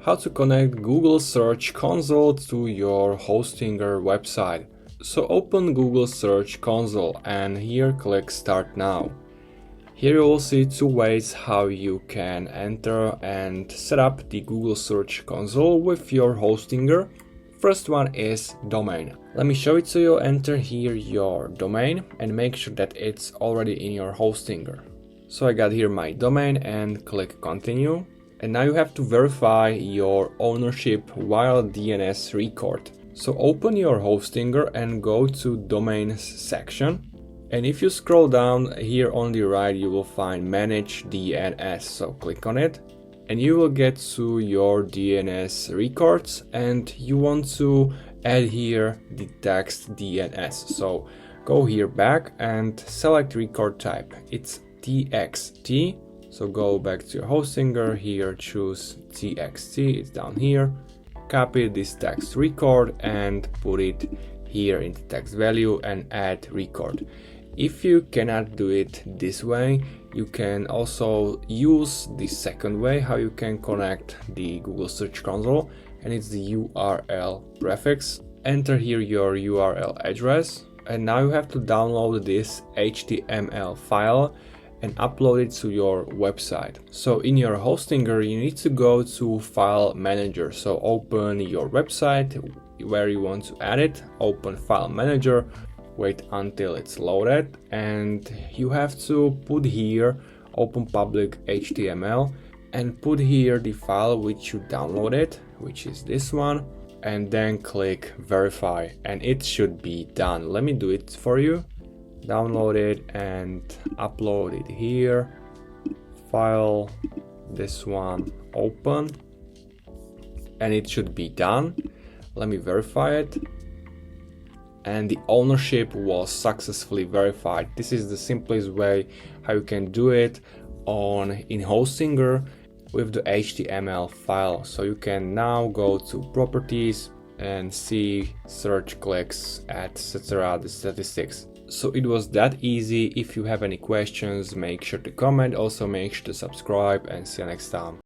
how to connect Google Search Console to your Hostinger website. So open Google Search Console and here click Start Now. Here you will see two ways how you can enter and set up the Google Search Console with your Hostinger. First one is domain. Let me show it to you. Enter here your domain and make sure that it's already in your Hostinger. So I got here my domain and click continue. And now you have to verify your ownership via DNS record. So open your Hostinger and go to domains section. And if you scroll down here on the right, you will find manage DNS. So click on it and you will get to your DNS records and you want to add here the text DNS. So go here back and select record type. It's TXT. So go back to your Hostinger, here choose TXT, it's down here. Copy this text record and put it here in the text value and add record. If you cannot do it this way, you can also use the second way how you can connect the Google Search Console, and it's the URL prefix. Enter here your URL address and now you have to download this HTML file and upload it to your website. So in your Hostinger you need to go to File Manager. So open your website where you want to add it, open File Manager, wait until it's loaded, and you have to put here open public HTML and put here the file which you downloaded, which is this one, and then click verify and it should be done. Let me do it for you. Download it and upload it here. File, this one, open, and it should be done. Let me verify it. And the ownership was successfully verified. This is the simplest way how you can do it in Hostinger with the HTML file. So you can now go to properties and see search clicks, etc., the statistics. So it was that easy. If you have any questions, make sure to comment. Also make sure to subscribe and see you next time.